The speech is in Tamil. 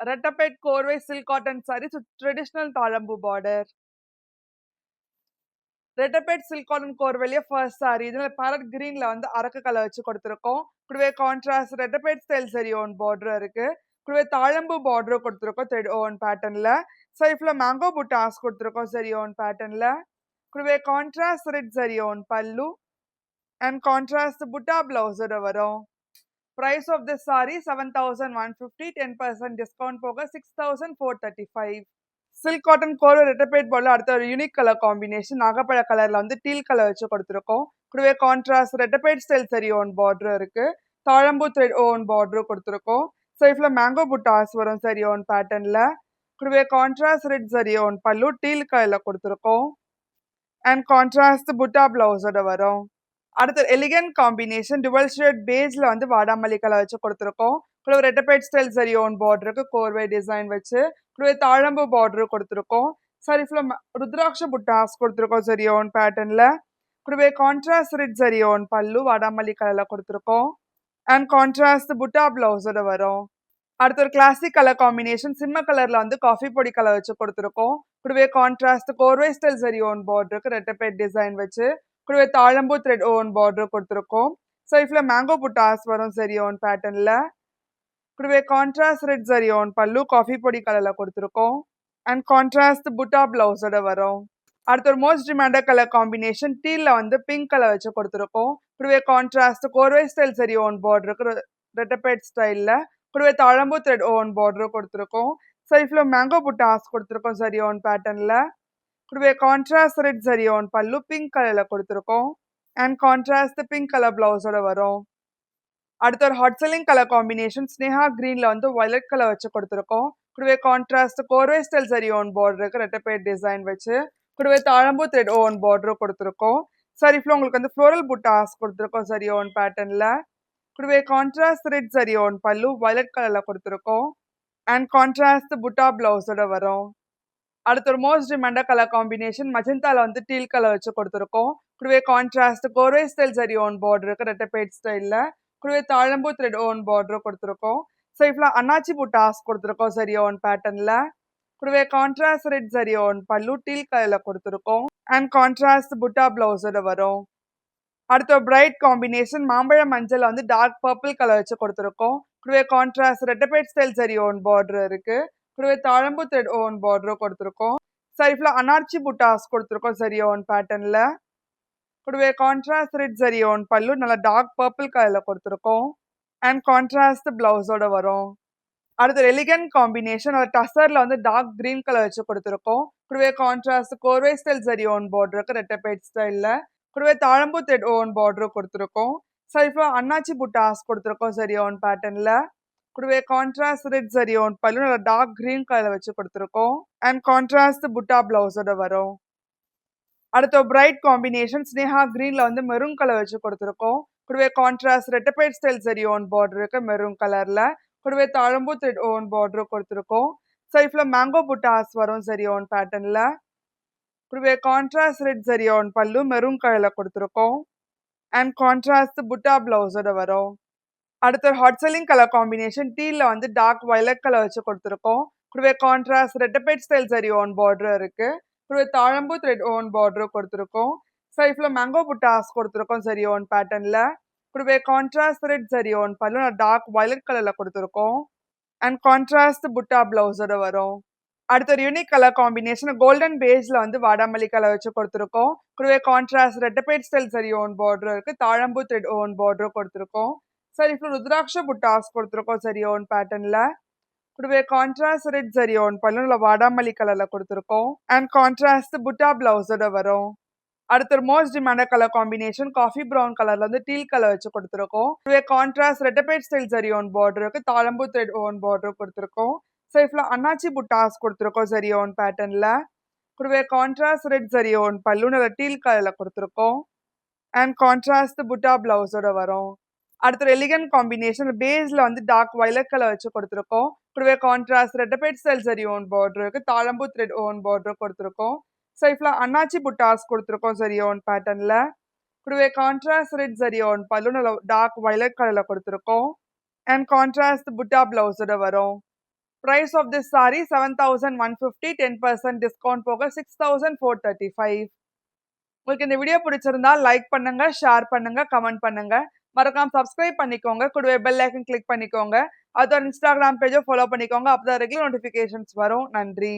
Rettapet Corway silk cotton sarees with traditional Talambu border. Rettapet silk cotton Corway first saree. This is parrot green la வந்து அரக்கு கலர் வச்சு கொடுத்திருக்கோம். கூடவே contrast Rettapet style saree on border இருக்கு. கூடவே தாழம்பு border கொடுத்திருக்கோம் thread on patternல. சைடுல mango buttas கொடுத்திருக்கோம் saree on patternல. கூடவே contrast red saree on pallu and contrast butta blouse ஓட வரும். Price of this saree 7150, 10% discount போக 6435. Silk cotton core Rettapet border அடுத்த ஒரு யூனிக் கலர் காம்பினேஷன் நாகப்பழ கலர்ல வந்து டீல் கலர் வச்சு கொடுத்திருக்கோம். கூடவே contrast Rettapet style saree on border இருக்கு. தாழம்பூ thread on border கொடுத்திருக்கோம். சைடுல mango buttas வரும் saree on patternல. கூடவே கான்ட்ராஸ்ட் red saree on பல்லு டீல் கலர்ல கொடுத்திருக்கோம். and contrast butta blouse ஓட வரும். அடுத்து எலிகன்ட் காம்பினேஷன் டுவல் ஷேட் பேஜ்ல வந்து வாடாமல்லி கலர் வச்சு கொடுத்திருக்கோம். கூடவே Rettapet ஸ்டைல் saree on borderக்கு கோர்வை டிசைன் வச்சு கூடவே தாழம்பு border கொடுத்திருக்கோம். saree full ருத்ராட்ச புட்டாஸ் கொடுத்திருக்கோம் saree on patternல. கூடவே கான்ட்ராஸ்ட் red saree on பல்லு வாடாமல்லி கலர்ல கொடுத்திருக்கோம். and contrast butta blouse ஓட வரும். அடுத்து ஒரு கிளாசிக் கலர் காம்பினேஷன் சிம்ம கலர்ல வந்து காஃபி பொடி கலர் வச்சு கொடுத்திருக்கோம். கூடவே கான்ட்ராஸ்ட் கோர்வை ஸ்டைல் saree on borderக்கு Rettapet டிசைன் வச்சு கூடவே தாழம்பூ thread on border கொடுத்திருக்கோம். சைடுல mango buttas வரும் saree on patternல. கூடவே கான்ட்ராஸ்ட் red saree on பல்லு காஃபி பொடி கலர்ல கொடுத்திருக்கோம். and contrast butta blouse ஓட வரும். அடுத்து ஒரு மோஸ்ட் டிமாண்டட் கலர் காம்பினேஷன் டீல்ல வந்து பிங்க் கலர் வச்சு கொடுத்திருக்கோம். கூடவே கான்ட்ராஸ்ட் கோர்வை ஸ்டைல் saree on borderக்கு Rettapet ஸ்டைல்ல கூடவே தாழம்பூ thread on border கொடுத்திருக்கோம். சைடுல mango buttas கொடுத்திருக்கோம் saree on patternல. கூடவே கான்ட்ராஸ்ட் red saree on பல்லு பிங்க் கலர்ல கொடுத்திருக்கோம். and contrast pink colour blouse ஓட வரும். அடுத்து ஒரு ஹாட் செல்லிங் கலர் காம்பினேஷன் ஸ்னேஹா கிரீன்ல வந்து violet கலர் வச்சு கொடுத்திருக்கோம். கூடவே கான்ட்ராஸ்ட் கோர்வை ஸ்டைல் saree on borderக்கு Rettapet டிசைன் வச்சு கூடவே தாழம்பூ thread on border கொடுத்திருக்கோம். saree full உங்களுக்கு வந்து floral buttas கொடுத்திருக்கோம் saree on patternல. கூடவே கான்ட்ராஸ்ட் red saree on பல்லு violet கலர்ல கொடுத்திருக்கோம். and contrast butta blouse ஓட வரும். அடுத்து ஒரு மோஸ்ட் டிமாண்டட் கலர் காம்பினேஷன் மஜந்தால வந்து டீல் கலர் வச்சு கொடுத்திருக்கோம். கூடவே கான்ட்ராஸ்ட் கோர்வை ஸ்டைல் saree on borderக்கு Rettapet ஸ்டைல்ல கூடவே தாழம்பூ thread on border கொடுத்திருக்கோம். சைடுல அன்னாச்சி புட்டாஸ் கொடுத்திருக்கோம் saree on patternல. கூடவே கான்ட்ராஸ்ட் red saree on பல்லு டீல் கலர்ல கொடுத்திருக்கோம். and contrast butta blouse ஓட வரும். அடுத்து பிரைட் காம்பினேஷன் மாம்பழ மஞ்சள் வந்து டார்க் பர்பிள் கலர் வச்சு கொடுத்திருக்கோம். கூடவே contrast Rettapet style saree on border இருக்கு. கூடவே தாழம்பூ thread on border கொடுத்திருக்கோம். சைடுல அனார்ச்சி புட்டாஸ் கொடுத்திருக்கோம் saree on patternல. கூடவே கான்ட்ராஸ்ட் red saree on பல்லு நல்ல டார்க் பர்பிள் கலர்ல கொடுத்திருக்கோம். and contrast blouse ஓட வரும். அடுத்து எலிகன்ட் காம்பினேஷன் ஒரு டசர்ல வந்து டார்க் கிரீன் கலர் வச்சு கொடுத்திருக்கோம். கூடவே கான்ட்ராஸ்ட் கோர்வை ஸ்டைல் saree on borderக்கு Rettapet ஸ்டைல்ல கூடவே தாழம்பூ thread on border கொடுத்திருக்கோம். சைடுல அன்னாச்சி புட்டாஸ் கொடுத்திருக்கோம் saree on patternல. கூடவே கான்ட்ராஸ்ட் red saree on பல்லு நல்ல டார்க் கிரீன் கலர் வச்சு கொடுத்திருக்கோம். and contrast butta blouse ஓட வரும். அடுத்து பிரைட் காம்பினேஷன் ஸ்னேஹா கிரீன்ல வந்து மெரூன் கலர் வச்சு கொடுத்திருக்கோம். கூடவே contrast Rettapet style saree on borderக்கு மெரூன் கலர்ல கூடவே தாழம்பூ thread on border கொடுத்திருக்கோம். சைடுல mango buttas வரும் saree on patternல. கூடவே கான்ட்ராஸ்ட் red saree on பல்லு மெரூன் கலர்ல கொடுத்திருக்கோம். and contrast butta blouse ஓட வரும். அடுத்து ஹாட் செல்லிங் கலர் காம்பினேஷன் டீல்ல வந்து டார்க் violet கலர் வச்சு கொடுத்திருக்கோம். கூடவே contrast Rettapet style saree on border இருக்கு. கூடவே தாழம்பூ thread on border கொடுத்திருக்கோம். சைடுல mango buttas கொடுத்திருக்கோம் saree on patternல. கூடவே கான்ட்ராஸ்ட் red saree on பல்லு டார்க் violet கலர்ல கொடுத்திருக்கோம். and contrast butta blouse ஓட வரும். அடுத்து ஒரு யூனிக் கலர் காம்பினேஷன் கோல்டன் பேஜ்ல வந்து வாடாமல்லி கலர் வச்சு கொடுத்திருக்கோம். கூடவே contrast Rettapet style saree on border இருக்கு. தாழம்பூ thread on border கொடுத்திருக்கோம். saree full ருத்ராட்ச புட்டாஸ் கொடுத்திருக்கோம் saree on patternல. கூடவே கான்ட்ராஸ்ட் red saree on பல்லு நல்ல வாடாமல்லி கலர்ல கொடுத்திருக்கோம். and contrast butta blouse ஓட வரும். அடுத்து ஒரு most demanded colour combination coffee brown கலர்ல வந்து டீல் கலர் வச்சு கொடுத்திருக்கோம். கூடவே contrast Rettapet style saree on borderக்கு Thazhampoo thread on border கொடுத்திருக்கோம். சைடுல அன்னாச்சி புட்டாஸ் கொடுத்திருக்கோம் saree on patternல. கூடவே கான்ட்ராஸ்ட் red saree on பல்லு நல்ல டீல் கலர்ல கொடுத்திருக்கோம். and contrast butta blouse ஓட வரும். அடுத்து எலிகன்ட் காம்பினேஷன் பேஸ்ல வந்து டார்க் violet கலர் வச்சு கொடுத்திருக்கோம். கூடவே contrast Rettapet style saree on borderக்கு Thazhampoo thread on border கொடுத்திருக்கோம். சைடுல அன்னாச்சி புட்டாஸ் கொடுத்திருக்கோம் saree on patternல. கூடவே கான்ட்ராஸ்ட் red saree on பல்லு நல்ல டார்க் violet கலர்ல கொடுத்திருக்கோம். and contrast butta blouse ஓட வரும். Price of this saree 7150, 10% discount போக 6435. உங்களுக்கு இந்த வீடியோ பிடிச்சிருந்தா லைக் பண்ணுங்க, ஷேர் பண்ணுங்க, கமெண்ட் பண்ணுங்க. மறக்காம சப்ஸ்கிரைப் பண்ணிக்கோங்க. கூடவே பெல் ஐக்கன் கிளிக் பண்ணிக்கோங்க. அதோட இன்ஸ்டாகிராம் பேஜை ஃபாலோ பண்ணிக்கோங்க. அப்பதான் ரெகுலர் நோட்டிஃபிகேஷன்ஸ் வரும். நன்றி.